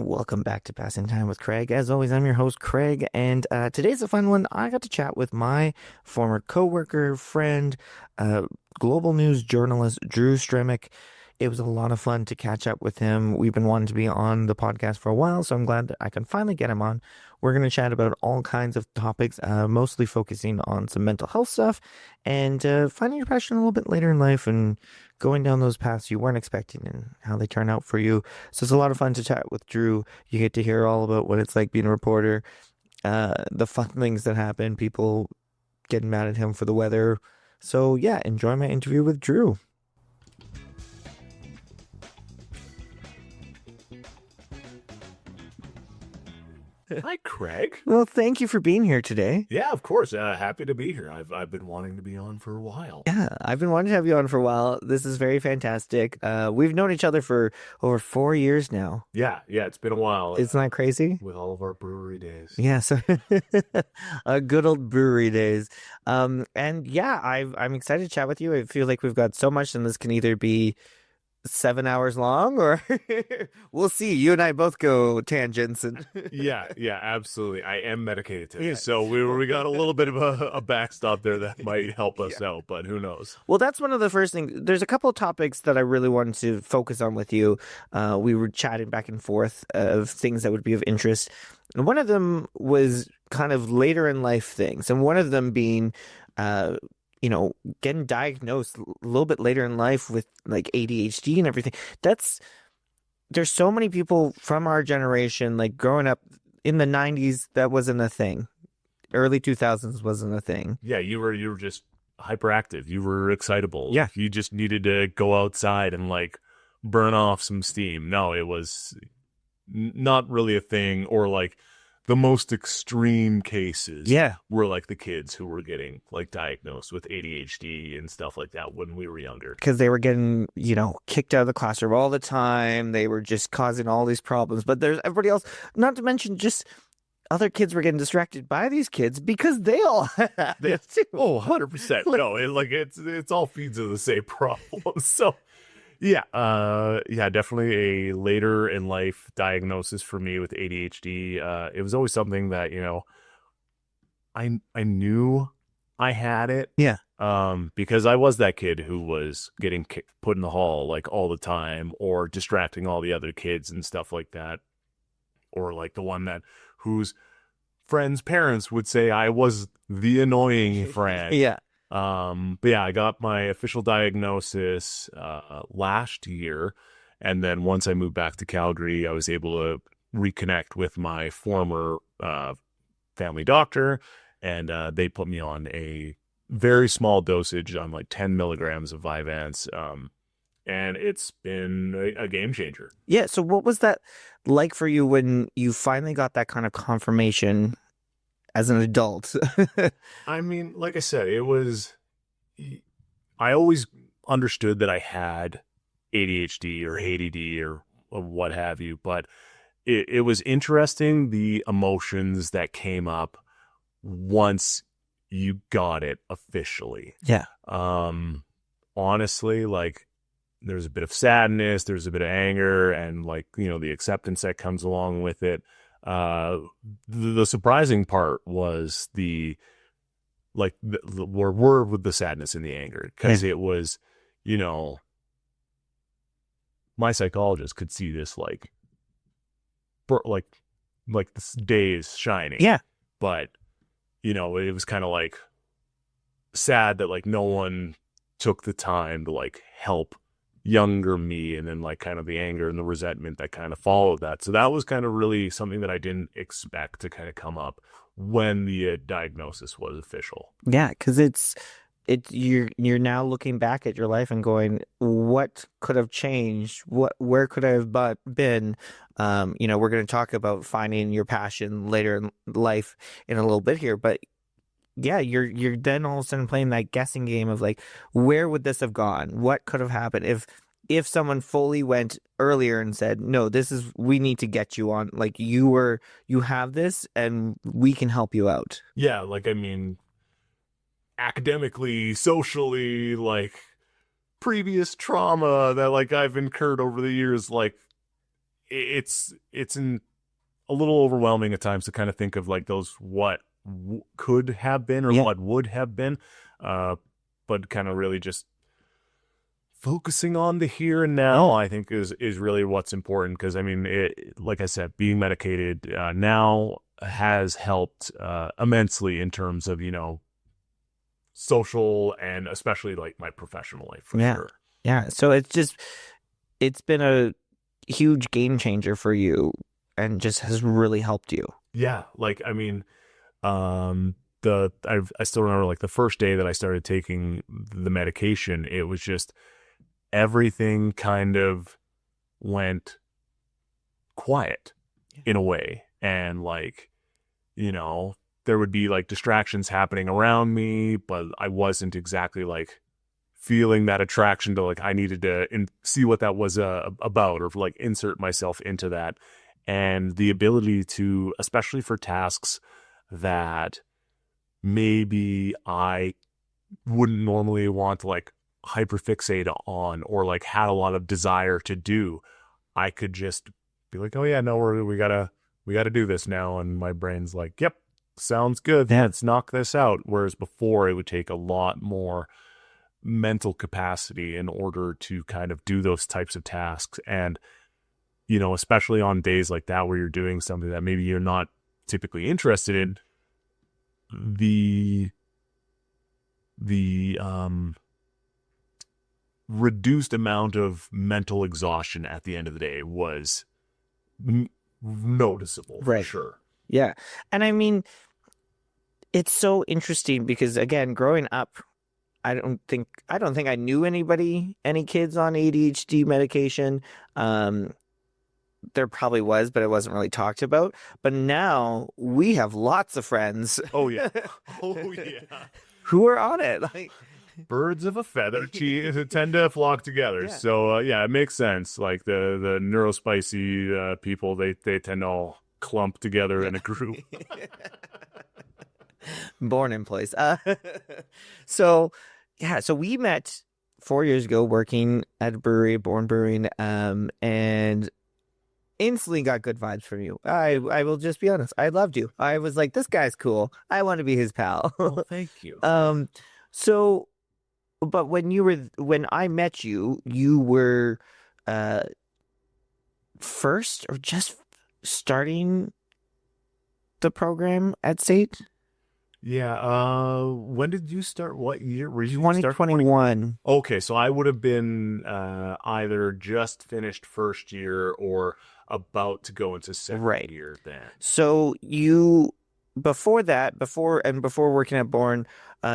Welcome back to Passing Time with Craig. As always, I'm your host, Craig, and today's a fun one. I got to chat with my former coworker, friend, global news journalist, Drew Stremick. It was a lot of fun to catch up with him. We've been wanting to be on the podcast for a while, so I'm glad that I can finally get him on. We're going to chat about all kinds of topics, mostly focusing on some mental health stuff and finding your passion a little bit later in life and going down those paths you weren't expecting and how they turn out for you. So it's a lot of fun to chat with Drew. You get to hear all about what it's like being a reporter, the fun things that happen, people getting mad at him for the weather. So yeah, enjoy my interview with Drew. Hi, Craig. Well, thank you for being here today. Yeah, of course. Happy to be here. I've been wanting to be on for a while. Yeah, I've been wanting to have you on for a while. This is very fantastic. We've known each other for over 4 years now. Yeah, it's been a while. Isn't that crazy? With all of our brewery days. Yeah, so good old brewery days. And yeah, I'm excited to chat with you. I feel like we've got so much, and this can either be 7 hours long, or we'll see. You and I both go tangents, and yeah, absolutely. I am medicated today, so we got a little bit of a backstop there that might help us out, but who knows? Well, that's one of the first things. There's a couple of topics that I really wanted to focus on with you. We were chatting back and forth of things that would be of interest, and one of them was kind of later in life things, and one of them being getting diagnosed a little bit later in life with like ADHD and everything. There's so many people from our generation, like growing up in the 90s, that wasn't a thing. Early 2000s wasn't a thing. Yeah, you were just hyperactive. You were excitable. Yeah. You just needed to go outside and like burn off some steam. No, it was not really a thing, or like the most extreme cases were like the kids who were getting like diagnosed with ADHD and stuff like that when we were younger. Because they were getting, kicked out of the classroom all the time. They were just causing all these problems. But there's everybody else, not to mention just other kids were getting distracted by these kids because they all had it too. Oh, 100%. No, it's all feeds of the same problem. So yeah, definitely a later in life diagnosis for me with ADHD. It was always something that, I knew I had it. Yeah. Because I was that kid who was getting put in the hall like all the time, or distracting all the other kids and stuff like that. Or like the one whose friends' parents would say I was the annoying friend. Yeah. But yeah, I got my official diagnosis last year, and then once I moved back to Calgary, I was able to reconnect with my former family doctor, and they put me on a very small dosage on like 10 milligrams of Vyvanse, and it's been a game changer. Yeah, so what was that like for you when you finally got that kind of confirmation as an adult? I mean, like I said, I always understood that I had ADHD or ADD or what have you, but it was interesting, the emotions that came up once you got it officially. Yeah. Honestly, like, there's a bit of sadness, there's a bit of anger, and like, the acceptance that comes along with it. The surprising part was we're with the sadness and the anger, because it was, my psychologist could see this like this day is shining. Yeah. But, it was kind of like sad that like no one took the time to like help younger me, and then like kind of the anger and the resentment that kind of followed that. So that was kind of really something that I didn't expect to kind of come up when the diagnosis was official. Yeah, because you're now looking back at your life and going, what could have changed? Where could I have been? We're going to talk about finding your passion later in life in a little bit here, but yeah, you're then all of a sudden playing that guessing game of like, where would this have gone? What could have happened if someone fully went earlier and said, no, we need to get you on, like you have this and we can help you out. Yeah. Like, I mean, academically, socially, like previous trauma that like I've incurred over the years, like it's a little overwhelming at times to kind of think of like those what could have been or Yeah. what would have been, uh, but kind of really just focusing on the here and now. I think is really what's important because I mean, like I said, being medicated now has helped immensely in terms of social and especially like my professional life for Yeah. sure. Yeah. So it's been a huge game changer for you and just has really helped you. Yeah, like I mean, I still remember like the first day that I started taking the medication, it was just everything kind of went quiet in a way. And like, there would be like distractions happening around me, but I wasn't exactly like feeling that attraction to like I needed to see what that was about or like insert myself into that. And the ability to, especially for tasks that maybe I wouldn't normally want to like hyperfixate on or like had a lot of desire to do, I could just be like, oh yeah, no, we gotta do this now. And my brain's like, yep, sounds good. Yeah. Let's knock this out. Whereas before it would take a lot more mental capacity in order to kind of do those types of tasks. And, especially on days like that where you're doing something that maybe you're not typically interested in, the reduced amount of mental exhaustion at the end of the day was noticeable for Right. sure. Yeah. And I mean, it's so interesting because again, growing up, I don't think I knew any kids on ADHD medication. There probably was, but it wasn't really talked about. But now we have lots of friends Oh yeah. Oh yeah. who are on it. Like, Birds of a feather tend to flock together. Yeah. So yeah, it makes sense. Like the neurospicy people, they tend to all clump together in a group. born in place. So yeah, so we met 4 years ago working at a brewery, Born Brewing, and instantly got good vibes from you. I will just be honest. I loved you. I was like, this guy's cool. I want to be his pal. Well, thank you. So, but when I met you, you were uh first or just starting the program at State? Yeah. When did you start? What year were you start? 2021. Okay, so I would have been either just finished first year or about to go into second Right. year then. So you before that, before working at Born,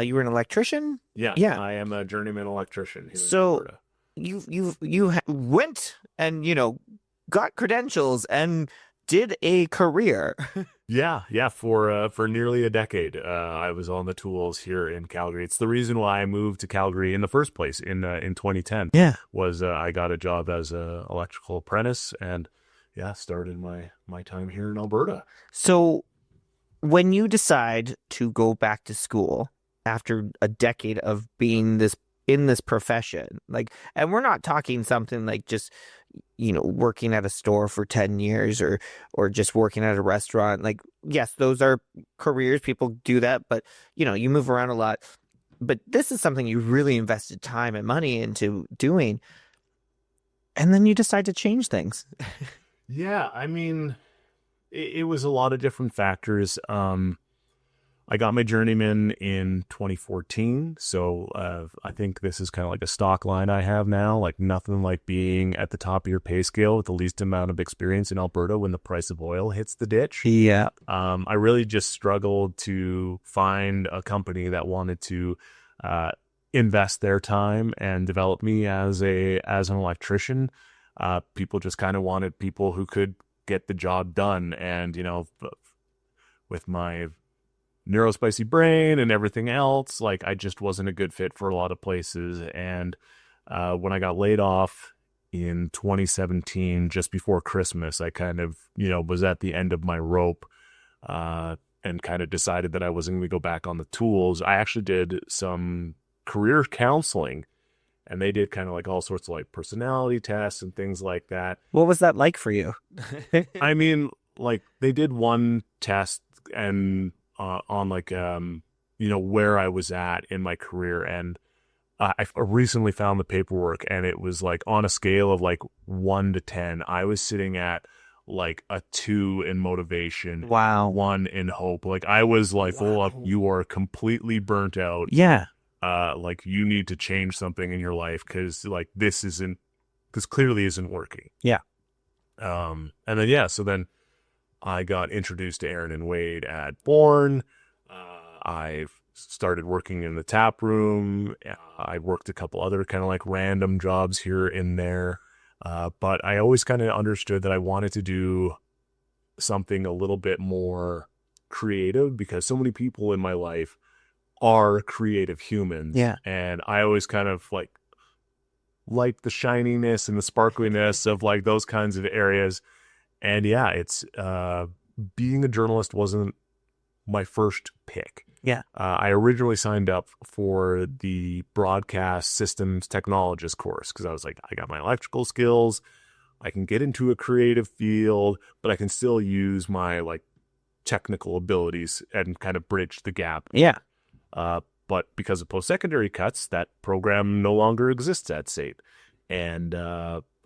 you were an electrician? Yeah, Yeah. I am a journeyman electrician here in So Alberta. you went and got credentials and did a career. Yeah, for nearly a decade, I was on the tools here in Calgary. It's the reason why I moved to Calgary in the first place in 2010. Yeah. Was I got a job as a electrical apprentice and yeah, started my time here in Alberta. So when you decide to go back to school after a decade of being in this profession, like, and we're not talking something like just working at a store for 10 years or just working at a restaurant. Like, yes, those are careers, people do that, but you move around a lot. But this is something you really invested time and money into doing, and then you decide to change things. Yeah, I mean, it was a lot of different factors. I got my journeyman in 2014, so I think this is kind of like a stock line I have now. Like nothing like being at the top of your pay scale with the least amount of experience in Alberta when the price of oil hits the ditch. Yeah. I really just struggled to find a company that wanted to invest their time and develop me as an electrician. People just kind of wanted people who could get the job done, and with my neurospicy brain and everything else, like I just wasn't a good fit for a lot of places. And when I got laid off in 2017, just before Christmas, I kind of was at the end of my rope, and kind of decided that I wasn't going to go back on the tools. I actually did some career counseling and they did kind of like all sorts of like personality tests and things like that. What was that like for you? I mean, like they did one test and on like where I was at in my career, and I recently found the paperwork, and it was like on a scale of like 1 to 10, I was sitting at like a 2 in motivation, Wow. 1 in hope. Like I was like full up, Wow. you are completely burnt out. Yeah. Like you need to change something in your life because like this clearly isn't working. Yeah. And then yeah, so then I got introduced to Aaron and Wade at Bourne. I started working in the tap room. I worked a couple other kind of like random jobs here and there. But I always kind of understood that I wanted to do something a little bit more creative because so many people in my life are creative humans. Yeah. And I always kind of like the shininess and the sparkliness of like those kinds of areas. And yeah, it's being a journalist wasn't my first pick. Yeah. I originally signed up for the broadcast systems technologist course because I was like, I got my electrical skills. I can get into a creative field, but I can still use my like technical abilities and kind of bridge the gap. Yeah. But because of post-secondary cuts, that program no longer exists at SAIT. And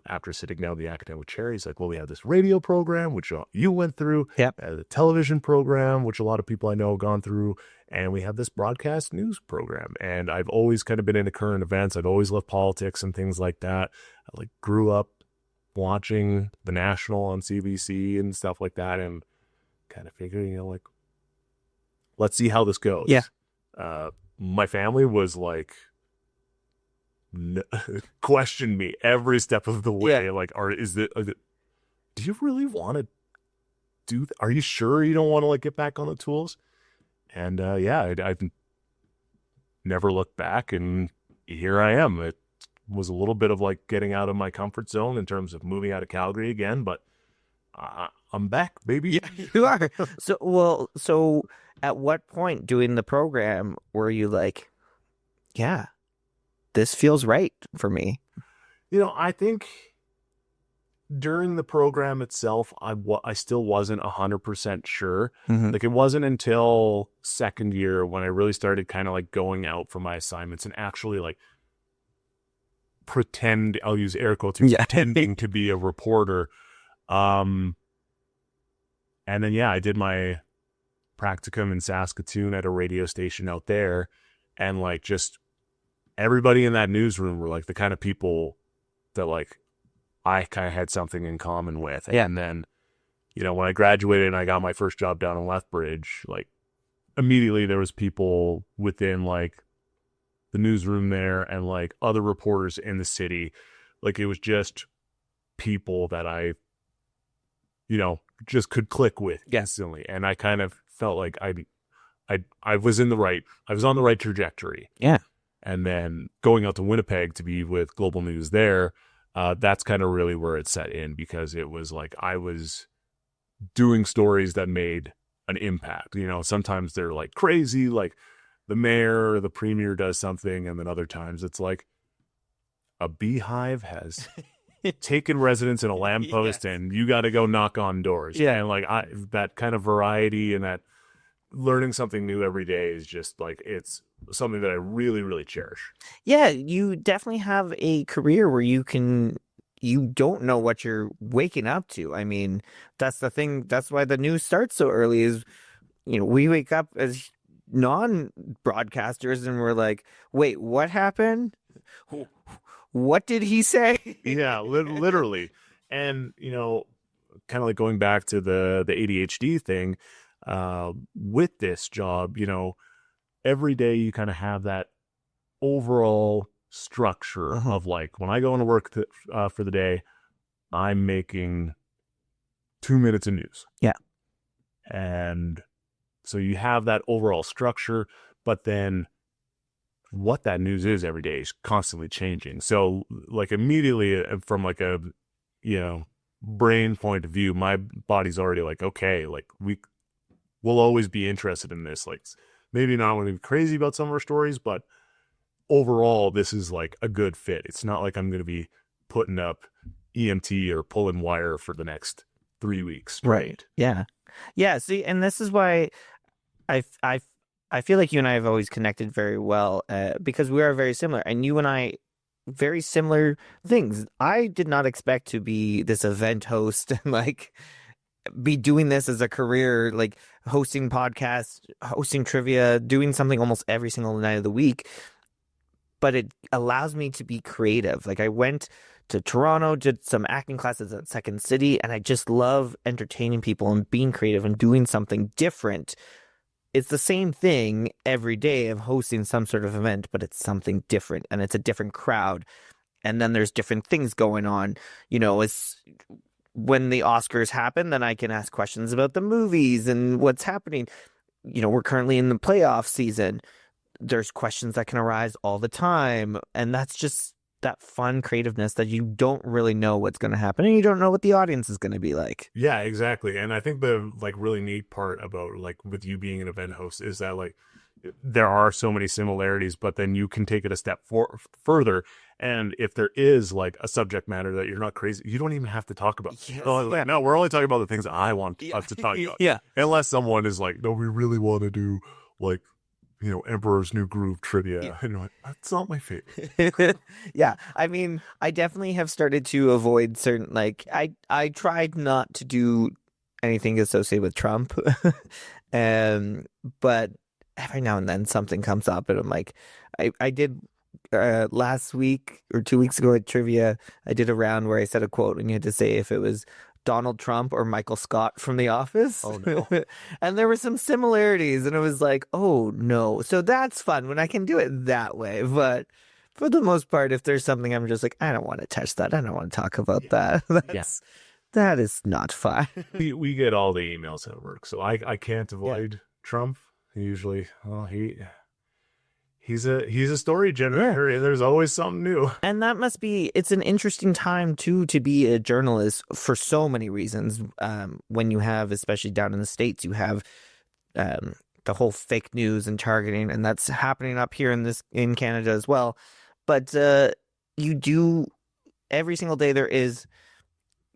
after sitting down the academic chair, he's like, well, we have this radio program, which you went through, Yep. the television program, which a lot of people I know have gone through, and we have this broadcast news program. And I've always kind of been into current events. I've always loved politics and things like that. I like grew up watching The National on CBC and stuff like that, and kind of figuring, like, let's see how this goes. Yeah. My family was like, questioned me every step of the way. Yeah. Like, do you really want to do are you sure you don't want to like get back on the tools? And yeah, I've never looked back, and here I am. It was a little bit of like getting out of my comfort zone in terms of moving out of Calgary again, but I'm back, baby. Yeah, you are. So at what point doing the program were you like, yeah, this feels right for me? I think during the program itself, I still wasn't 100% sure. Mhm. Like it wasn't until second year when I really started kind of like going out for my assignments and actually like I'll use air quotes, Yeah. pretending to be a reporter. And then, yeah, I did my practicum in Saskatoon at a radio station out there. And like just everybody in that newsroom were like the kind of people that like I kind of had something in common with. Yeah. And then, when I graduated and I got my first job down in Lethbridge, like immediately there was people within like the newsroom there and like other reporters in the city. Like it was just people that I, just could click with instantly. And I kind of felt like I was on the right trajectory. Yeah. And then going out to Winnipeg to be with Global News there, that's kind of really where it set in, because it was like I was doing stories that made an impact. Sometimes they're like crazy, like the mayor or the premier does something, and then other times it's like a beehive has taken residence in a lamppost, Yes. and you got to go knock on doors. Yeah. And like that kind of variety and that learning something new every day is just like, it's something that I really, really cherish. Yeah, you definitely have a career where you don't know what you're waking up to. I mean, that's the thing. That's why the news starts so early is, we wake up as non-broadcasters and we're like, wait, what happened? What did he say? Yeah, literally. And, kind of like going back to the ADHD thing, with this job, every day you kind of have that overall structure of like, when I go into work for the day, I'm making 2 minutes of news. Yeah. And so you have that overall structure, but then what that news is every day is constantly changing. So like immediately from like a, brain point of view, my body's already like, okay, like we'll always be interested in this. Like maybe not want to be crazy about some of our stories, but overall, this is like a good fit. It's not like I'm going to be putting up EMT or pulling wire for the next 3 weeks Right. straight. Yeah. Yeah. See, and this is why I, I, I feel like you and I have always connected very well because we are very similar. And you and I, very similar things. I did not expect to be this event host and like be doing this as a career, like hosting podcasts, hosting trivia, doing something almost every single night of the week. But it allows me to be creative. Like I went to Toronto, did some acting classes at Second City, and I just love entertaining people and being creative and doing something different. It's the same thing every day of hosting some sort of event, but it's something different and it's a different crowd. And then there's different things going on. It's when the Oscars happen, then I can ask questions about the movies and what's happening. We're currently in the playoff season. There's questions that can arise all the time. And that's just that fun creativeness that you don't really know what's going to happen and you don't know what the audience is going to be like. Yeah, exactly. And I think the like really neat part about like with you being an event host is that like there are so many similarities, but then you can take it a step further. And if there is like a subject matter that you're not crazy, you don't even have to talk about. Yes. Oh, like, no, we're only talking about the things I want us to talk about. Yeah. Unless someone is like, no, we really want to do like, Emperor's New Groove trivia. Yeah. And you're like, that's not my favorite. Yeah. I mean, I definitely have started to avoid certain, like, I tried not to do anything associated with Trump. But every now and then something comes up and I'm like, I did last week or 2 weeks ago at trivia, I did a round where I said a quote and you had to say if it was Donald Trump or Michael Scott from The Office. Oh, no. And there were some similarities and it was like, oh no. So that's fun when I can do it that way. But for the most part, if there's something I'm just like, I don't want to touch that. I don't want to talk about that. That is not fun. We get all the emails at work, so I can't avoid Trump. Usually, he's a story generator. Yeah. There's always something new. And that must be, it's an interesting time too to be a journalist for so many reasons. When you have, especially down in the States, you have the whole fake news and targeting, and that's happening up here in Canada as well. But you do, every single day there is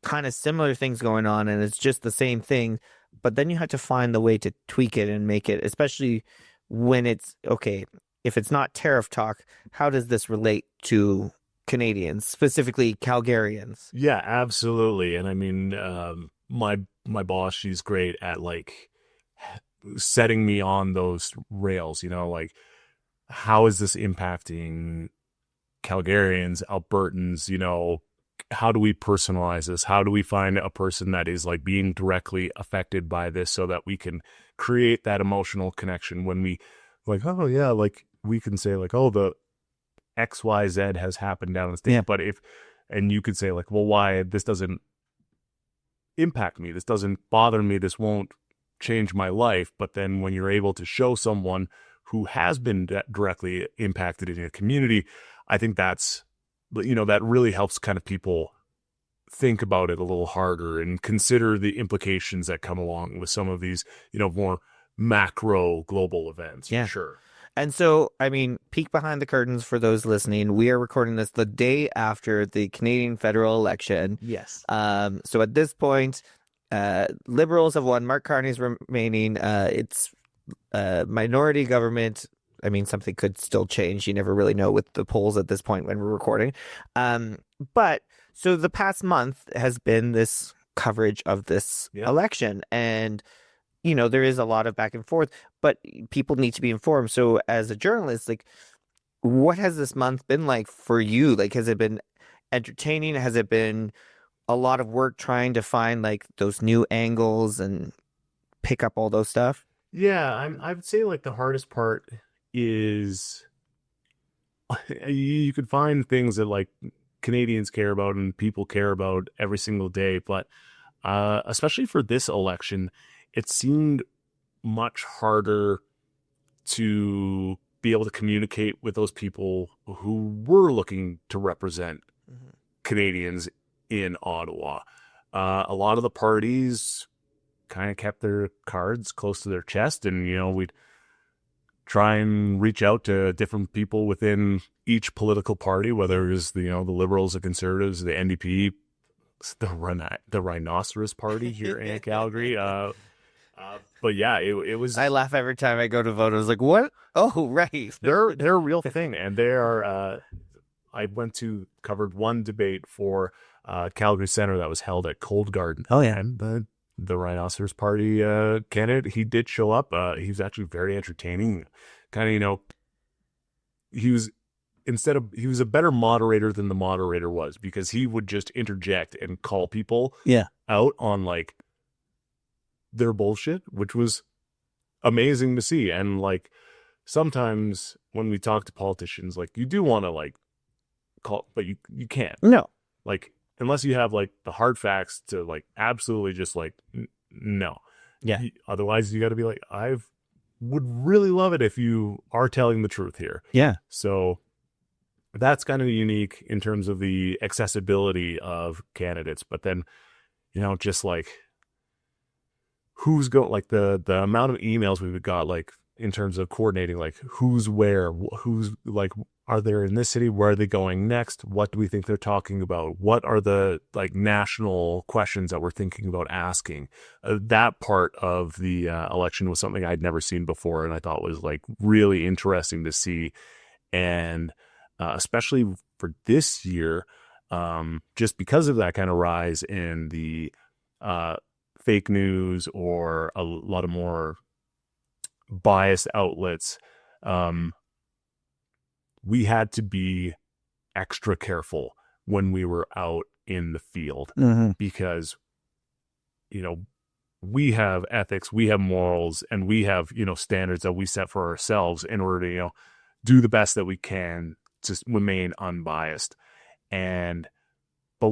kind of similar things going on and it's just the same thing, but then you have to find the way to tweak it and make it, especially when it's okay, if it's not tariff talk, how does this relate to Canadians, specifically Calgarians? Yeah, absolutely. And I mean, my boss, she's great at like setting me on those rails, like how is this impacting Calgarians, Albertans, how do we personalize this? How do we find a person that is like being directly affected by this so that we can create that emotional connection when we like, oh yeah, like we can say like, oh, the XYZ has happened down the state. Yeah. But and you could say like, well, why this doesn't impact me? This doesn't bother me. This won't change my life. But then when you're able to show someone who has been directly impacted in a community, I think that really helps kind of people think about it a little harder and consider the implications that come along with some of these, more macro global events. Yeah, for sure. And so, I mean, peek behind the curtains for those listening. We are recording this the day after the Canadian federal election. Yes. So at this point, Liberals have won. Mark Carney's remaining. It's minority government. I mean, something could still change. You never really know with the polls at this point when we're recording. But so the past month has been this coverage of this election. And, there is a lot of back and forth, but people need to be informed. So as a journalist, like, what has this month been like for you? Like, has it been entertaining? Has it been a lot of work trying to find like those new angles and pick up all those stuff? Yeah, I would say like the hardest part is you could find things that like Canadians care about and people care about every single day, but especially for this election, it seemed much harder to be able to communicate with those people who were looking to represent Canadians in Ottawa. A lot of the parties kind of kept their cards close to their chest, and we'd try and reach out to different people within each political party, whether it's the Liberals, the Conservatives, the NDP, the Rhinoceros Party here in Calgary. But yeah, it was. I laugh every time I go to vote. I was like, what? Oh, right. They're a real thing, and they are. I covered one debate for Calgary Center that was held at Cold Garden. Oh, yeah. And the Rhinoceros Party candidate, he did show up. He was actually very entertaining. Kind of, he was a better moderator than the moderator was, because he would just interject and call people out on like their bullshit, which was amazing to see. And like sometimes when we talk to politicians, like you do want to like call, but you can't. No. Like unless you have like the hard facts to like absolutely just like no. Yeah. Otherwise you got to be like, I would really love it if you are telling the truth here. Yeah. So that's kind of unique in terms of the accessibility of candidates. But then, just like who's like the amount of emails we've got, like in terms of coordinating, like who's where, who's like, are they in this city? Where are they going next? What do we think they're talking about? What are the like national questions that we're thinking about asking? That part of the election was something I'd never seen before, and I thought was like really interesting to see. And especially for this year, just because of that kind of rise in the fake news or a lot of more biased outlets, we had to be extra careful when we were out in the field, because, we have ethics, we have morals, and we have, standards that we set for ourselves in order to, do the best that we can to remain unbiased. But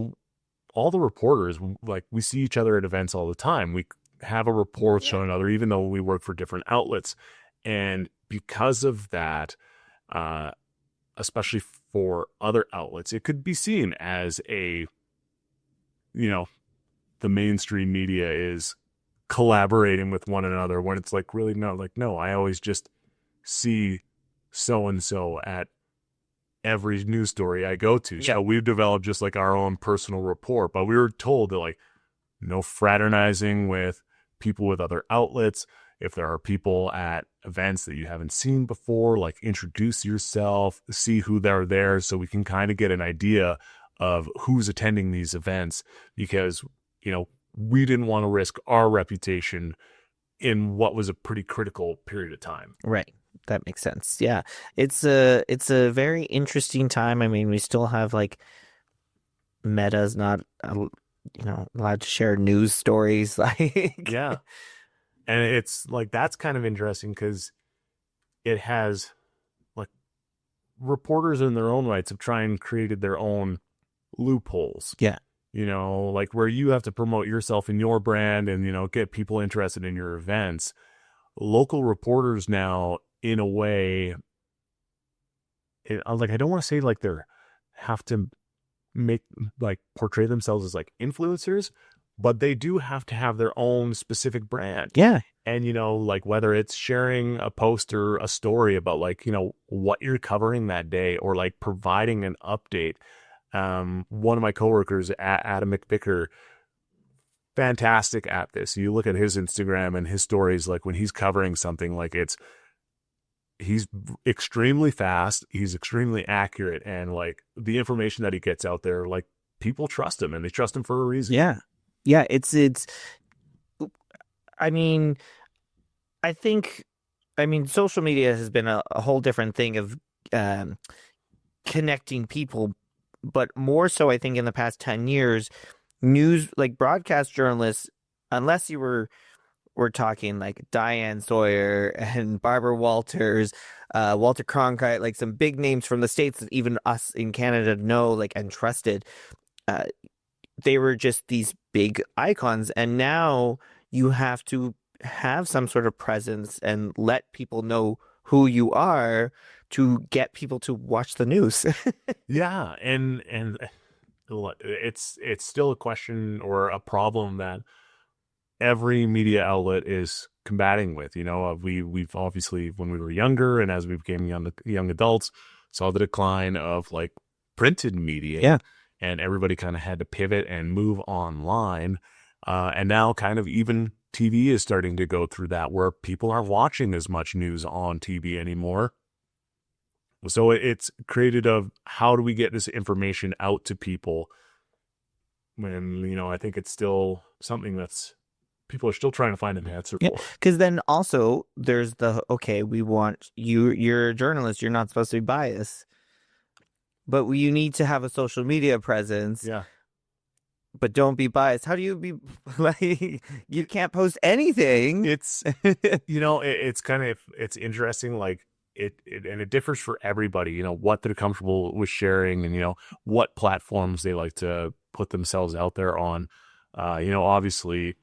all the reporters, like we see each other at events all the time. We have a report showing another, even though we work for different outlets. And because of that, especially for other outlets, it could be seen as the mainstream media is collaborating with one another, when it's like really not. Like, no, I always just see so-and-so at every news story I go to. So we've developed just like our own personal rapport, but we were told that like no fraternizing with people with other outlets. If there are people at events that you haven't seen before, like introduce yourself, see who they're there, so we can kind of get an idea of who's attending these events, because, we didn't want to risk our reputation in what was a pretty critical period of time. Right. That makes sense. Yeah. It's a very interesting time. I mean, we still have like Meta's not, allowed to share news stories. Like, yeah. And it's like, that's kind of interesting because it has like reporters in their own rights have tried and created their own loopholes. Yeah. Like where you have to promote yourself and your brand and, get people interested in your events. Local reporters now, in a way, I don't want to say like have to portray themselves as like influencers, but they do have to have their own specific brand. Yeah. And, like whether it's sharing a post or a story about like, what you're covering that day, or like providing an update. One of my coworkers, Adam McVicker, fantastic at this. You look at his Instagram and his stories, like when he's covering something, like he's extremely fast, he's extremely accurate, and like the information that he gets out there, like people trust him, and they trust him for a reason. Yeah. It's I mean, social media has been a whole different thing of connecting people, but more so I think in the past 10 years, news, like broadcast journalists, unless you were talking like Diane Sawyer and Barbara Walters, Walter Cronkite, like some big names from the States that even us in Canada know, like, and trusted. They were just these big icons. And now you have to have some sort of presence and let people know who you are to get people to watch the news. Yeah. And it's still a question or a problem that every media outlet is combating with. We've obviously, when we were younger and as we became young adults, saw the decline of like printed media, Yeah. and everybody kind of had to pivot and move online. And now kind of even TV is starting to go through that, where people aren't watching as much news on TV anymore. So it's created of how do we get this information out to people when, I think it's still something that's people are still trying to find an answer Yeah, for. because then also there's okay, we want you're a journalist, you're not supposed to be biased, but you need to have a social media presence, Yeah. but don't be biased. How do you be like, you can't post anything? It's, it's kind of, it's interesting. Like and it differs for everybody, what they're comfortable with sharing and, what platforms they like to put themselves out there on. Obviously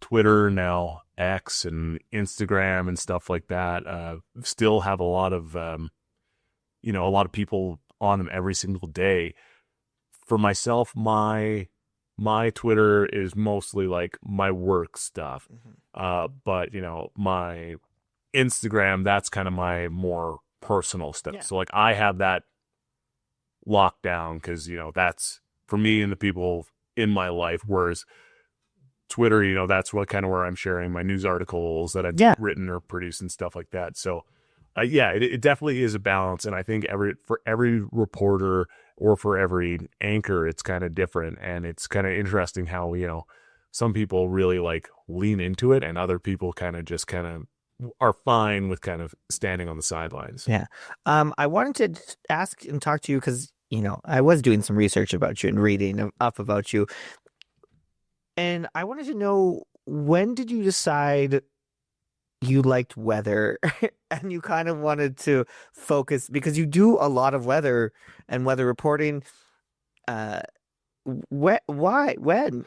Twitter, now X and Instagram and stuff like that, still have a lot of, a lot of people on them every single day. For myself, my Twitter is mostly like my work stuff. But my Instagram, that's kind of my more personal stuff. Yeah. So like I have that locked down because, that's for me and the people in my life. Whereas Twitter, that's what kind of where I'm sharing my news articles that I've written or produced and stuff like that. So it definitely is a balance. And I think for every reporter or for every anchor, it's kind of different. And it's kind of interesting how, some people really like lean into it and other people kind of are fine with kind of standing on the sidelines. Yeah. I wanted to ask and talk to you because, I was doing some research about you and reading up about you. And I wanted to know, when did you decide you liked weather and you kind of wanted to focus, because you do a lot of weather and weather reporting. Why? When?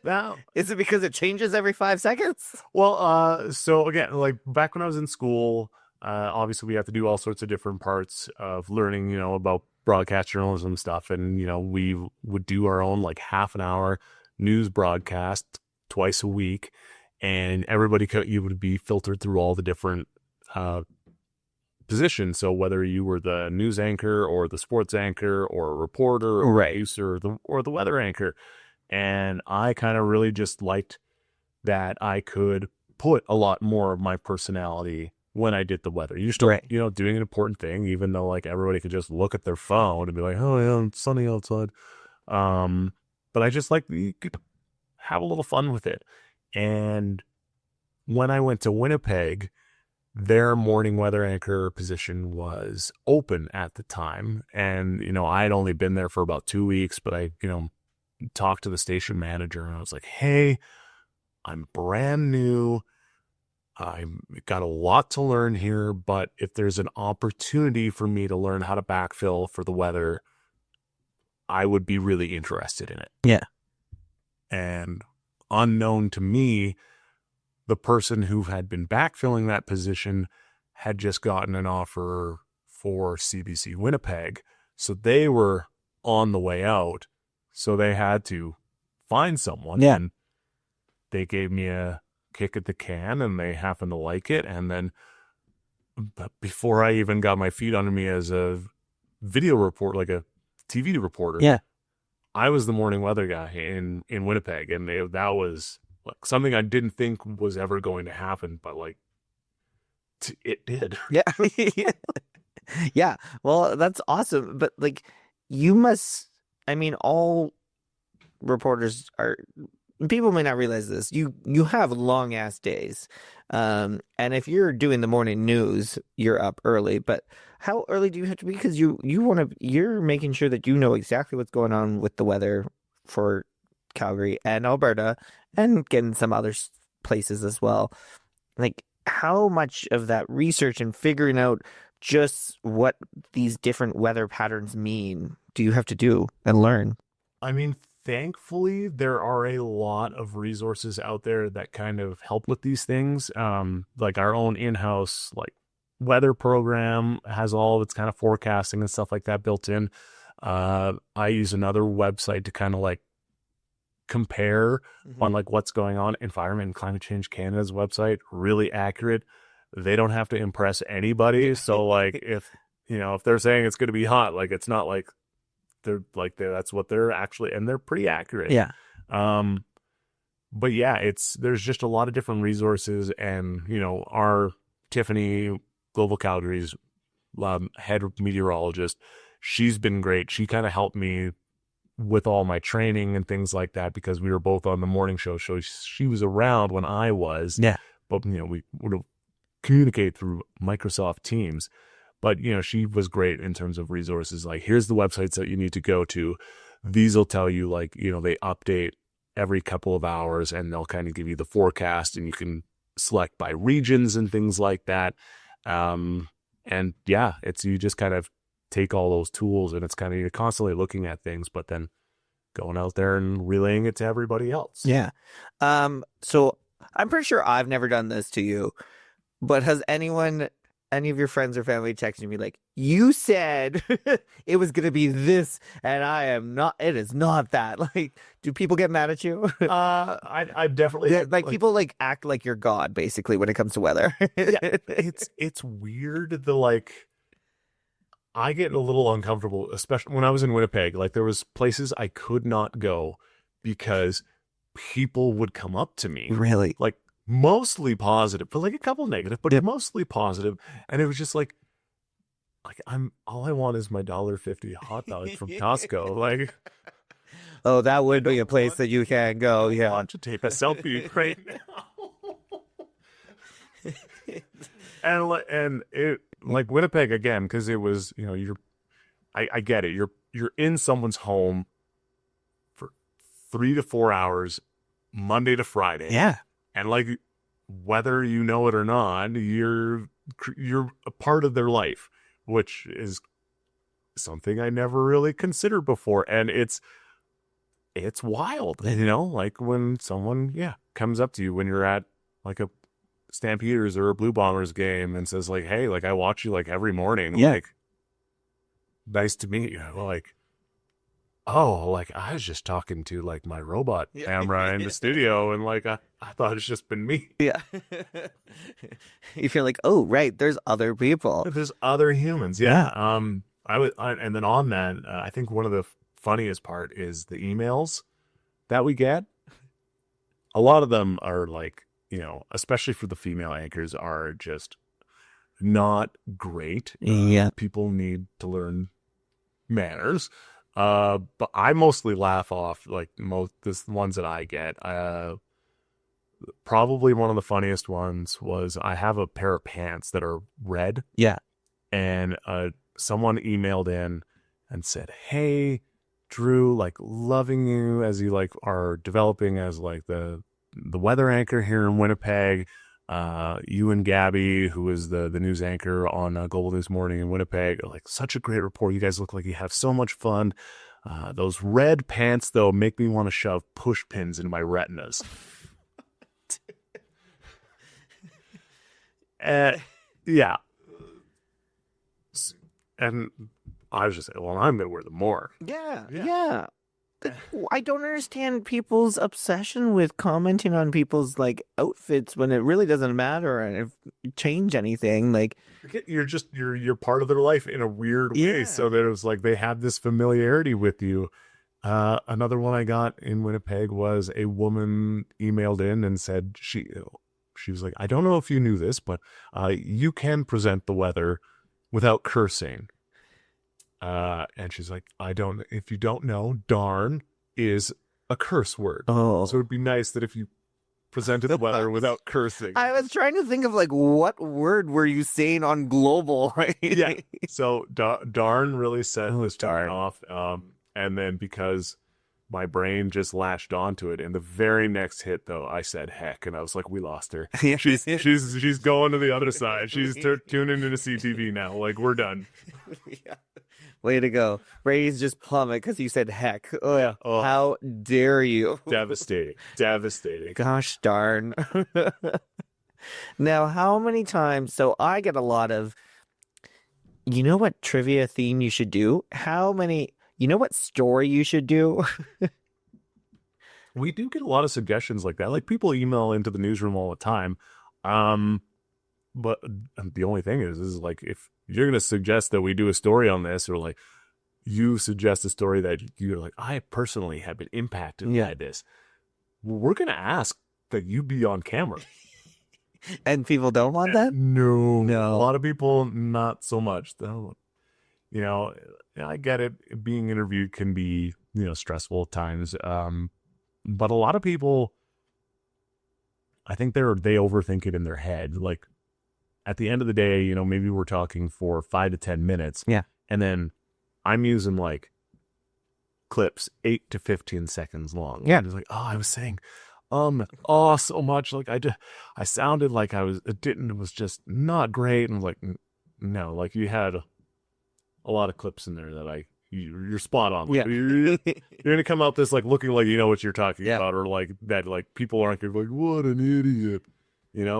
Now, Is it because it changes every 5 seconds? well, so again, like back when I was in school, obviously we have to do all sorts of different parts of learning, about broadcast journalism stuff. And, we would do our own like half an hour news broadcast twice a week. And everybody you would be filtered through all the different positions. So whether you were the news anchor or the sports anchor or a reporter or Right. producer or the weather anchor. And I kind of really just liked that I could put a lot more of my personality when I did the weather. You're still, Right. doing an important thing, even though like everybody could just look at their phone and be like, oh yeah, it's sunny outside. But I just like you could have a little fun with it. And when I went to Winnipeg, their morning weather anchor position was open at the time. And, I'd only been there for about 2 weeks, but I, talked to the station manager and I was like, hey, I'm brand new. I've got a lot to learn here, but if there's an opportunity for me to learn how to backfill for the weather, I would be really interested in it. Yeah. And unknown to me, the person who had been backfilling that position had just gotten an offer for CBC Winnipeg. So they were on the way out. So they had to find someone. Yeah. And they gave me a kick at the can and they happened to like it. And then before I even got my feet under me as a video report, like a TV reporter, Yeah. I was the morning weather guy in Winnipeg. And that was like something I didn't think was ever going to happen, but like it did. Yeah. Yeah. Well, that's awesome. But like, you must, I mean, all reporters are, people may not realize this. You have long ass days. And if you're doing the morning news, you're up early, but how early do you have to be? Because you're making sure that you know exactly what's going on with the weather for Calgary and Alberta and getting some other places as well. Like, how much of that research and figuring out just what these different weather patterns mean do you have to do and learn? I mean, thankfully, there are a lot of resources out there that kind of help with these things. Like our own in-house like weather program has all of its kind of forecasting and stuff like that built in. I use another website to kind of like compare Mhm. on like what's going on. Environment and Climate Change Canada's website, really accurate. They don't have to impress anybody. So like if they're saying it's going to be hot, like it's not like that's what they're actually, and they're pretty accurate. Yeah. Um, but yeah, there's just a lot of different resources, and our Tiffany, Global Calgary's head meteorologist, she's been great. She kind of helped me with all my training and things like that because we were both on the morning show. So she was around when I was, Yeah. but we would communicate through Microsoft Teams. But she was great in terms of resources. Like, here's the websites that you need to go to. These will tell you, like, they update every couple of hours, and they'll kind of give you the forecast, and you can select by regions and things like that. And yeah, you just kind of take all those tools, and it's kind of, you're constantly looking at things, but then going out there and relaying it to everybody else. Yeah. So I'm pretty sure I've never done this to you, but has any of your friends or family texted me like, you said it was gonna be this, and it is not that. Like, do people get mad at you? I definitely like people like act like you're God basically when it comes to weather. Yeah, it's weird. I get a little uncomfortable, especially when I was in Winnipeg. Like, there was places I could not go because people would come up to me, Really? like mostly positive, but like a couple negative, but Yep. mostly positive. And it was just like all I want is my $1.50 hot dog from Costco. Like, Oh, that would be a place that you can go. I Yeah. want to take a selfie right now. and it, like, Winnipeg again, because it was, I get it. You're in someone's home for 3 to 4 hours, Monday to Friday. Yeah. And like, whether you know it or not, you're a part of their life, which is something I never really considered before. And it's wild, like when someone, comes up to you when you're at like a Stampeders or a Blue Bombers game and says like, hey, like, I watch you like every morning. Yeah. Like, nice to meet you. Like, oh, like, I was just talking to like my robot camera in the studio, and like I thought it's just been me. Yeah. You feel like, oh, right, there's other people. There's other humans. Yeah. And then on that, I think one of the funniest part is the emails that we get. A lot of them are like, especially for the female anchors, are just not great. Yeah. People need to learn manners. But I mostly laugh off like the ones that I get. Probably one of the funniest ones was, I have a pair of pants that are red. Yeah. And someone emailed in and said, hey, Drew, like, loving you as you like are developing as like the weather anchor here in Winnipeg. You and Gabby, who is the news anchor on Global News Morning in Winnipeg, are like such a great report. You guys look like you have so much fun. Those red pants, though, make me want to shove push pins into my retinas. Yeah. And I was just saying, well, I'm going to wear them more. Yeah. I don't understand people's obsession with commenting on people's like outfits when it really doesn't matter and if change anything. Like, you're part of their life in a weird way. So that it was like they had this familiarity with you. Another one I got in Winnipeg was a woman emailed in and said she was like, I don't know if you knew this, but you can present the weather without cursing. And she's like, if you don't know, darn is a curse word. oh, So it'd be nice that if you presented the weather without cursing. I was trying to think of like, what word were you saying on Global, right? Yeah. So darn really set this darn off. And then because my brain just latched onto it, in the very next hit, though, I said heck, and I was like, we lost her. She's going to the other side. She's tuning into CTV now. Like, we're done. Yeah. Way to go. Brady's just plummet because you said heck. Oh, yeah. Oh. How dare you? Devastating. Gosh darn. Now, how many times? So I get a lot of, you know what trivia theme you should do? You know what story you should do? We do get a lot of suggestions like that. Like people email into the newsroom all the time. Um, but the only thing is like if you're gonna suggest that we do a story on this, or like you suggest a story that you're like, I personally have been impacted Yeah. by this, we're gonna ask that you be on camera. And people don't want that? No, a No. lot of people not so much. They'll, you know, I get it. Being interviewed can be, stressful at times. But a lot of people, I think they overthink it in their head. Like at the end of the day, maybe we're talking for 5 to 10 minutes. Yeah. And then I'm using like clips 8 to 15 seconds long. Yeah. It's like, oh, I was saying, so much. Like I sounded like it was just not great. And like, no, like you had a lot of clips in there that you're spot on. Yeah. You're going to come out this like looking like you know what you're talking Yeah. about, or like that, like people aren't going to be like, what an idiot,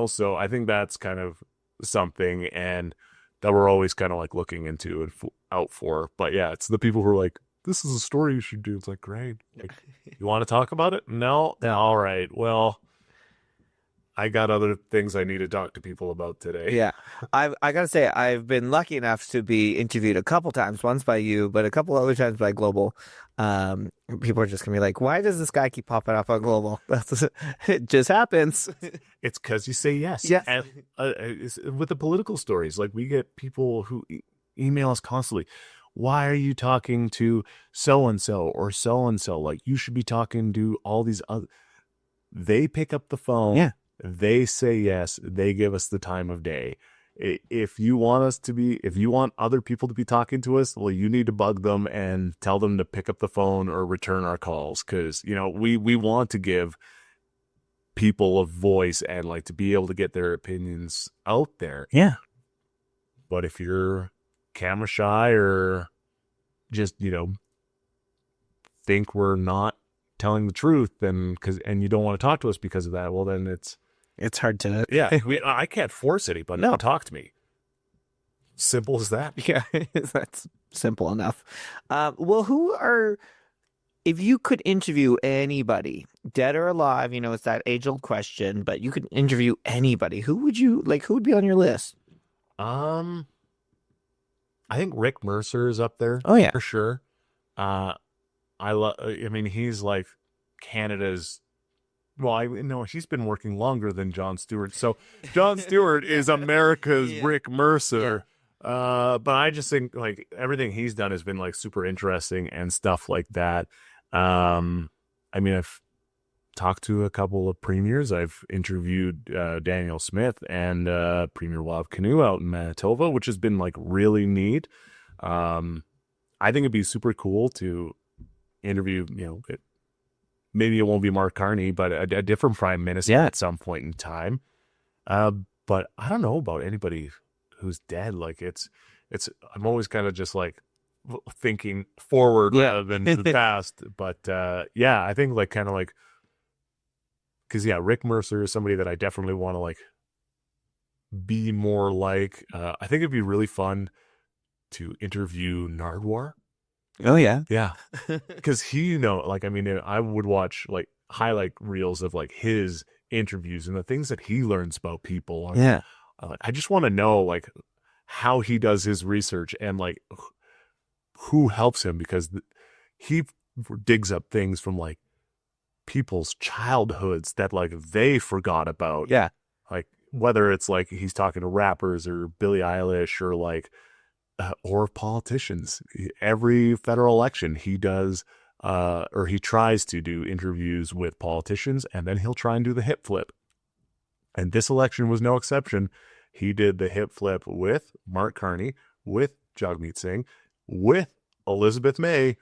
So I think that's kind of something, and that we're always kind of like looking into and out for. But yeah, it's the people who are like, this is a story you should do. It's like, great. Like, you want to talk about it? No? All right. Well, I got other things I need to talk to people about today. Yeah. I gotta say, I've been lucky enough to be interviewed a couple times, once by you, but a couple other times by Global. People are just gonna be like, why does this guy keep popping up on Global? It just happens. It's because you say yes. Yes. And with the political stories, like we get people who email us constantly. Why are you talking to so-and-so or so-and-so? Like you should be talking to all these other. They pick up the phone. Yeah. They say yes. They give us the time of day. If you want other people to be talking to us, well, you need to bug them and tell them to pick up the phone or return our calls. Cause we want to give people a voice and like to be able to get their opinions out there. Yeah. But if you're camera shy or just, think we're not telling the truth, then and you don't want to talk to us because of that, well, then It's hard to. yeah. I can't force anybody to talk to me. Simple as that. Yeah, that's simple enough. If you could interview anybody, dead or alive, it's that age-old question, but you could interview anybody, who would be on your list? I think Rick Mercer is up there. Oh, yeah. For sure. He's like Canada's. Well, I know he's been working longer than Jon Stewart. So Jon Stewart is America's Rick Mercer. Yeah. But I just think like everything he's done has been like super interesting and stuff like that. I've talked to a couple of premiers. I've interviewed Daniel Smith and Premier Rob Canoe out in Manitoba, which has been like really neat. I think it'd be super cool to interview, maybe it won't be Mark Carney, but a different prime minister at some point in time. But I don't know about anybody who's dead. Like I'm always kind of just like thinking forward rather than the past. But I think like kind of like, because Rick Mercer is somebody that I definitely want to like be more like. I think it'd be really fun to interview Nardwar. Oh yeah. Yeah. Because I would watch like highlight reels of like his interviews and the things that he learns about people. Yeah. I just want to know like how he does his research and like who helps him, because he digs up things from like people's childhoods that like they forgot about. Yeah. Like whether it's like he's talking to rappers or Billie Eilish or like or politicians. Every federal election he does or he tries to do interviews with politicians, and then he'll try and do the hip flip. And this election was no exception. He did the hip flip with Mark Carney, with Jagmeet Singh, with Elizabeth May.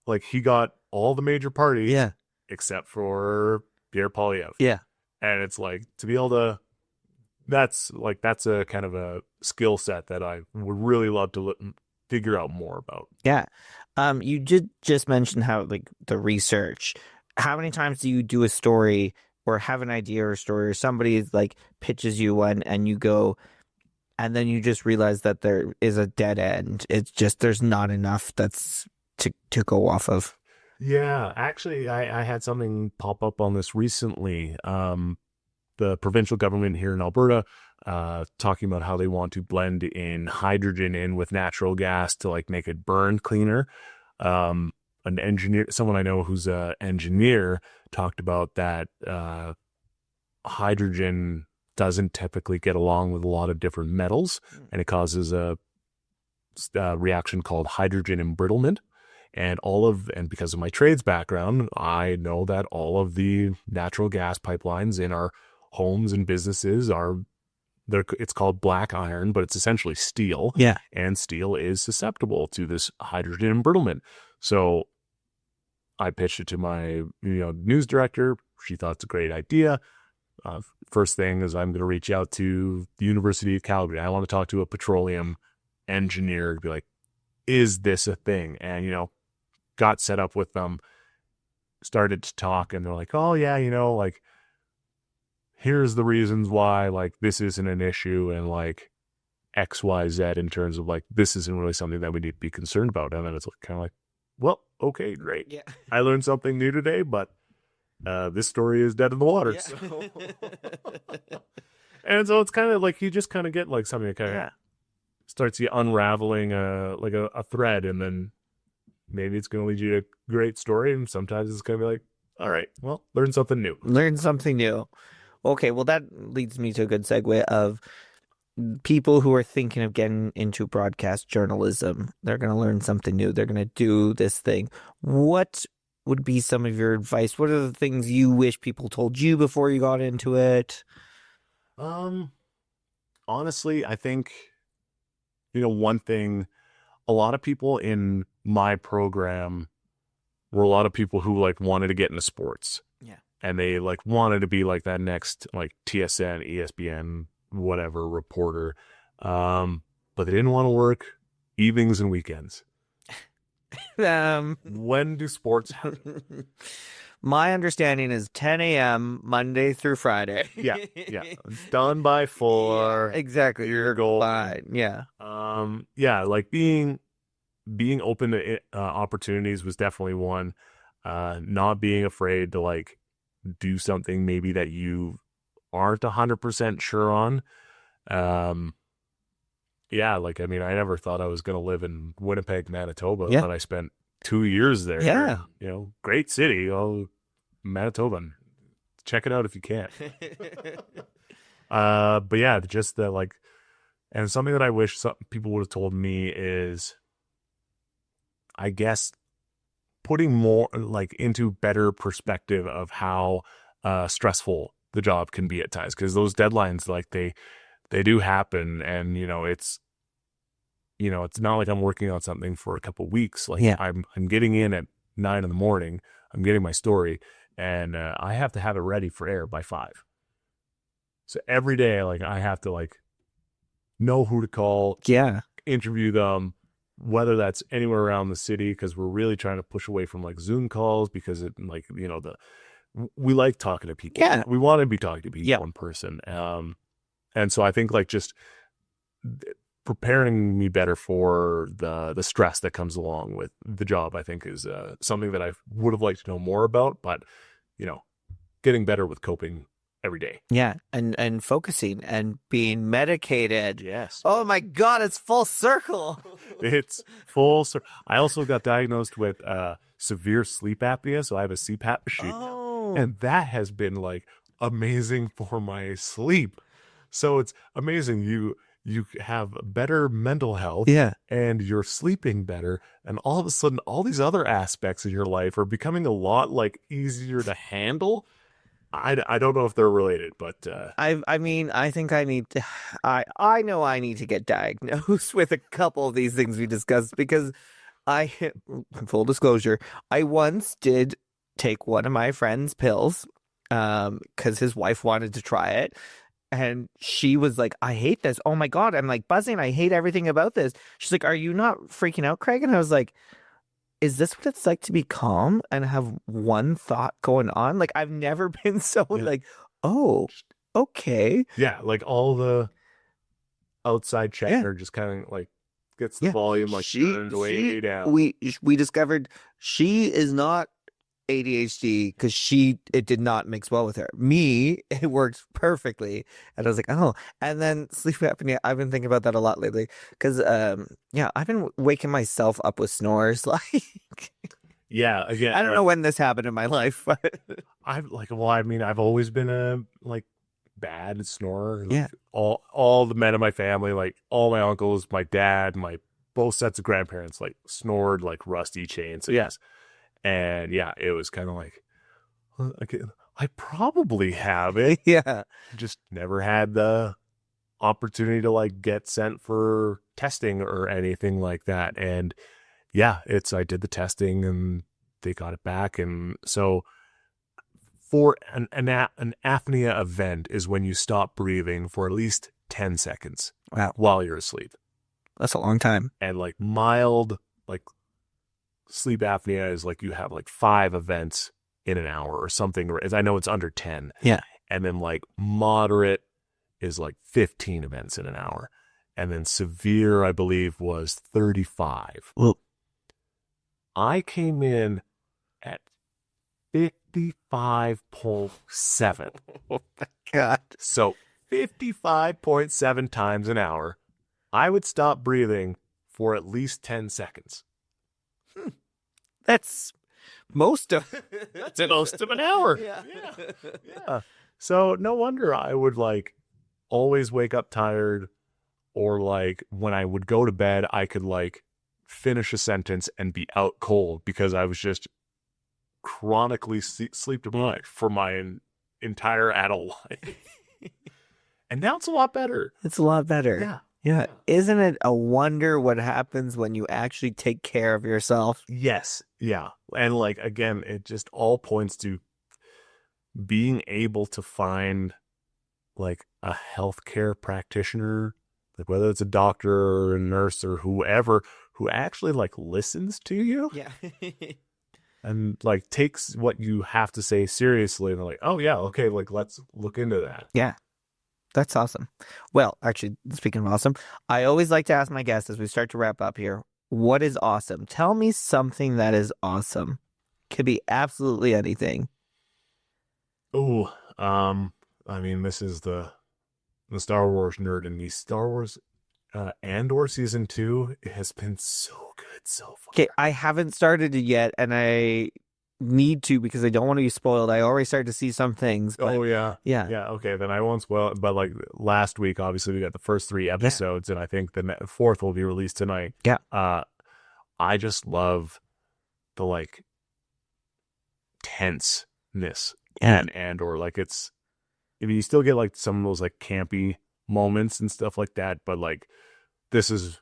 Like he got all the major parties except for Pierre Poilievre. Yeah. And it's like to be able to that's a kind of a skill set that I would really love to figure out more about. Yeah. You did just mention how like the research. How many times do you do a story or have an idea or a story, or somebody like pitches you one and you go, and then you just realize that there is a dead end? It's just there's not enough that's to go off of. Yeah, actually, I had something pop up on this recently. The provincial government here in Alberta, talking about how they want to blend in hydrogen in with natural gas to like make it burn cleaner. Um, an engineer, someone I know who's an engineer, talked about that hydrogen doesn't typically get along with a lot of different metals, and it causes a reaction called hydrogen embrittlement. And because of my trades background, I know that all of the natural gas pipelines in our homes and businesses are there. It's called black iron, but it's essentially steel, Yeah. and steel is susceptible to this hydrogen embrittlement. So I pitched it to my news director. She thought it's a great idea. First thing is I'm going to reach out to the University of Calgary. I want to talk to a petroleum engineer to be like, is this a thing? And got set up with them, started to talk, and they're like, oh yeah, like here's the reasons why like this isn't an issue, and like XYZ in terms of like this isn't really something that we need to be concerned about. And then it's kind of like, well, okay, great. Yeah. I learned something new today, but this story is dead in the water. Yeah. So. And so it's kind of like you just kind of get like something that kind of starts you unraveling like a thread, and then maybe it's going to lead you to a great story, and sometimes it's going to be like, all right, well, learn something new. Learn something new. Okay, well, that leads me to a good segue of people who are thinking of getting into broadcast journalism. They're going to learn something new. They're going to do this thing. What would be some of your advice? What are the things you wish people told you before you got into it? Honestly, I think, one thing, a lot of people in my program were a lot of people who like wanted to get into sports. Yeah. And they like wanted to be like that next like TSN, ESPN, whatever reporter. But they didn't want to work evenings and weekends. When do sports happen? My understanding is 10 a.m. Monday through Friday. Yeah. It's done by 4. Yeah, exactly. You're golden. Fine. Yeah. Yeah, like being open to opportunities was definitely one. Not being afraid to like do something maybe that you aren't 100% sure on. Yeah, like I mean, I never thought I was going to live in Winnipeg, Manitoba, but I spent 2 years there. Yeah. Great city. Oh, Manitoba. Check it out if you can. But yeah, just the like, and something that I wish some people would have told me is, I guess, putting more like into better perspective of how stressful the job can be at times, because those deadlines, like they do happen, and it's not like I'm working on something for a couple weeks. Like I'm getting in at 9 a.m. I'm getting my story, and I have to have it ready for air by 5. So every day, like I have to like know who to call, interview them, whether that's anywhere around the city, because we're really trying to push away from like Zoom calls, because it like we like talking to people. Yeah, we want to be talking to people in person. And so I think like just preparing me better for the stress that comes along with the job, I think is something that I would have liked to know more about, but getting better with coping every day. Yeah, and focusing and being medicated. Yes. Oh my God, it's full circle. It's full circle. I also got diagnosed with severe sleep apnea, so I have a CPAP machine. Oh. And that has been like amazing for my sleep. So it's amazing. You have better mental health, and you're sleeping better, and all of a sudden all these other aspects of your life are becoming a lot like easier to handle. I don't know if they're related, but I mean, I think I need to. I know I need to get diagnosed with a couple of these things we discussed, because full disclosure, I once did take one of my friend's pills, because his wife wanted to try it, and she was like, "I hate this. Oh my God, I'm like buzzing. I hate everything about this." She's like, "Are you not freaking out, Craig?" And I was like, is this what it's like to be calm and have one thought going on? Like, I've never been so like, oh, okay. Yeah, like all the outside chatter just kind of like gets the Yeah. volume like She turned she way down. we discovered she is not ADHD because it did not mix well with her. Me, it worked perfectly. And I was like, oh. And then sleep apnea, I've been thinking about that a lot lately. Because yeah, I've been waking myself up with snores. Like Yeah, again, I don't like know when this happened in my life, but I've like, well, I mean, I've always been a like bad snorer. yeah. Like all the men in my family, like all my uncles, my dad, my both sets of grandparents, like snored like rusty chains. Yeah. And yeah, it was kind of like, okay, I probably have it. Yeah. Just never had the opportunity to like get sent for testing or anything like that. And yeah, I did the testing and they got it back. And so for an apnea event is when you stop breathing for at least 10 seconds Wow. while you're asleep. That's a long time. And like mild, like sleep apnea is like you have like 5 events in an hour or something. I know it's under 10. Yeah. And then like moderate is like 15 events in an hour. And then severe, I believe, was 35. Well, I came in at 55.7. oh my God. So 55.7 times an hour, I would stop breathing for at least 10 seconds. That's most of That's most of an hour. Yeah. Yeah. So no wonder I would like always wake up tired, or like when I would go to bed, I could like finish a sentence and be out cold because I was just chronically sleep deprived for my entire adult life. And now it's a lot better. It's a lot better. Yeah. Yeah. Isn't it a wonder what happens when you actually take care of yourself? Yes. Yeah. And like, again, it just all points to being able to find like a healthcare practitioner, like whether it's a doctor or a nurse or whoever, who actually like listens to you. Yeah. And like takes what you have to say seriously. And they're like, oh yeah, okay, like let's look into that. Yeah. That's awesome. Well, actually, speaking of awesome, I always like to ask my guests as we start to wrap up here, what is awesome? Tell me something that is awesome. Could be absolutely anything. Oh, I mean, this is the Star Wars nerd in me. Star Wars Andor season 2 has been so good so far. Okay, I haven't started it yet, and I need to because I don't want to be spoiled. I already started to see some things. But Yeah. Okay, then I won't spoil it. But like last week, obviously we got the first 3 episodes, and I think the 4th will be released tonight. Yeah. I just love the like tenseness in Andor. Like I mean, you still get like some of those like campy moments and stuff like that, but like this is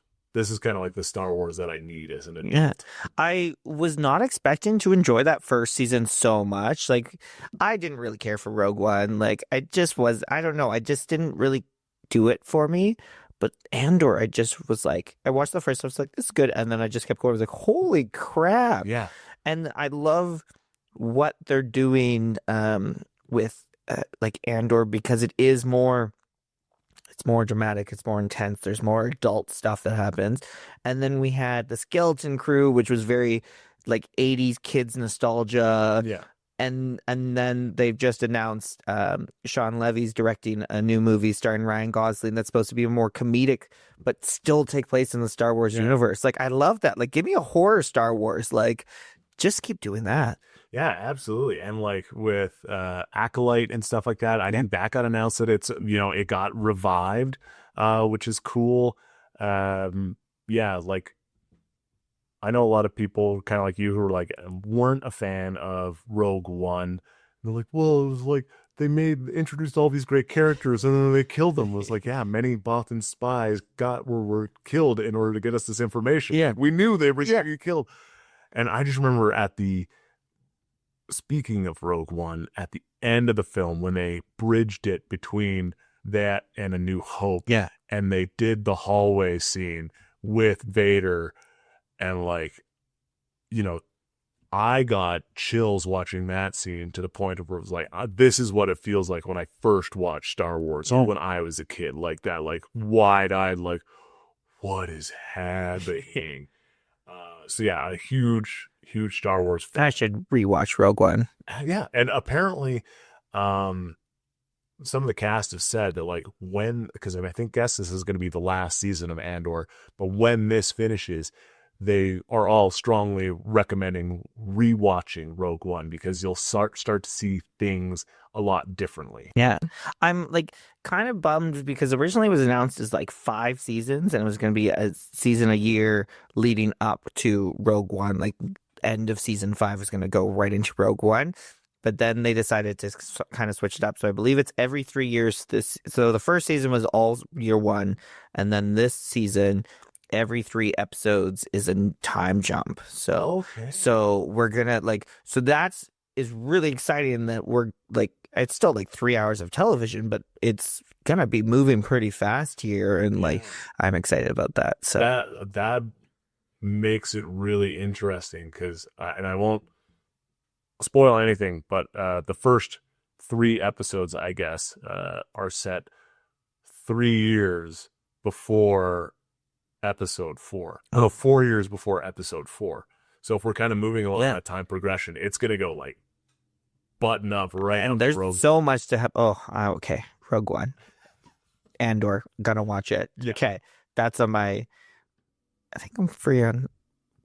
kind of like the Star Wars that I need, isn't it? Yeah. I was not expecting to enjoy that first season so much. Like, I didn't really care for Rogue One. Like, I don't know. I just didn't really do it for me. But Andor, I just was like, I watched the first, I was like, this is good. And then I just kept going. I was like, holy crap. Yeah. And I love what they're doing with like Andor because it's more dramatic, it's more intense, there's more adult stuff that happens. And then we had the Skeleton Crew, which was very like 80s kids nostalgia. Yeah. And then they've just announced Sean Levy's directing a new movie starring Ryan Gosling that's supposed to be more comedic but still take place in the Star Wars universe. Like, I love that. Like, give me a horror Star Wars. Like, just keep doing that. Yeah, absolutely. And like with Acolyte and stuff like that, I think that got announced that it got revived, which is cool. Yeah, like I know a lot of people kind of like you who were like weren't a fan of Rogue One. They're like, well, it was like they introduced all these great characters and then they killed them. It was like, yeah, many Bothan spies were killed in order to get us this information. Yeah. We knew they were going to get killed. And I just remember speaking of Rogue One, at the end of the film, when they bridged it between that and A New Hope, and they did the hallway scene with Vader, and like, I got chills watching that scene to the point of where it was like, this is what it feels like when I first watched Star Wars when I was a kid, like that, like wide-eyed, like, what is happening? So yeah, a huge Star Wars fan. I should rewatch Rogue One. Yeah, and apparently, um, some of the cast have said that like when, because I think guess this is going to be the last season of Andor, but when this finishes, they are all strongly recommending rewatching Rogue One because you'll start to see things a lot differently. Yeah. I'm like kind of bummed because originally it was announced as like 5 seasons and it was going to be a season a year leading up to Rogue One. Like end of season 5 was going to go right into Rogue One. But then they decided to kind of switch it up. So I believe it's every 3 years. So the first season was all year one. And then this season, every 3 episodes is a time jump. Okay. So we're gonna like, so that's is really exciting that we're like, it's still like 3 hours of television, but it's gonna be moving pretty fast here, and like I'm excited about that. So that makes it really interesting because, and I won't spoil anything, but the first 3 episodes, I guess, are set 3 years before episode 4. No, 4 years before episode 4. So if we're kind of moving along that time progression, it's gonna go like button up right. And there's so much to have. Okay, Rogue One, Andor, gonna watch it. Yeah. Okay, that's on my. I think I'm free on.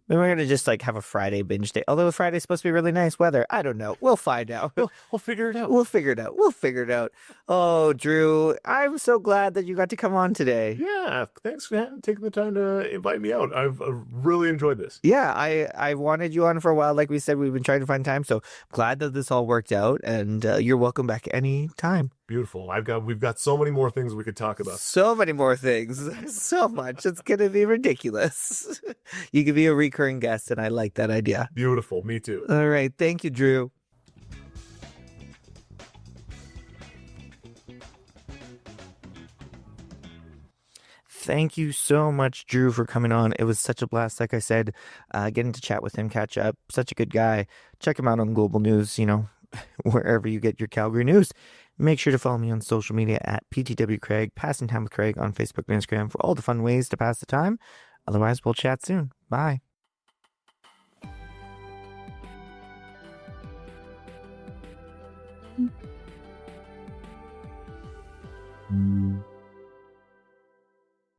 Maybe we're gonna just like have a Friday binge day. Although Friday's supposed to be really nice weather. I don't know. We'll find out. We'll figure it out. We'll figure it out. We'll figure it out. Oh, Drew, I'm so glad that you got to come on today. Yeah, thanks for taking the time to invite me out. I've really enjoyed this. Yeah, I wanted you on for a while. Like we said, we've been trying to find time. So glad that this all worked out. And you're welcome back any time. Beautiful. We've got so many more things we could talk about. So many more things. So much. It's gonna be ridiculous. You could be a recurring guest, and I like that idea. Beautiful. Me too. All right. Thank you, Drew. Thank you so much, Drew, for coming on. It was such a blast. Like I said, getting to chat with him, catch up. Such a good guy. Check him out on Global News, wherever you get your Calgary news. Make sure to follow me on social media at PTW Craig, Passing Time with Craig on Facebook and Instagram for all the fun ways to pass the time. Otherwise, we'll chat soon. Bye. Mm.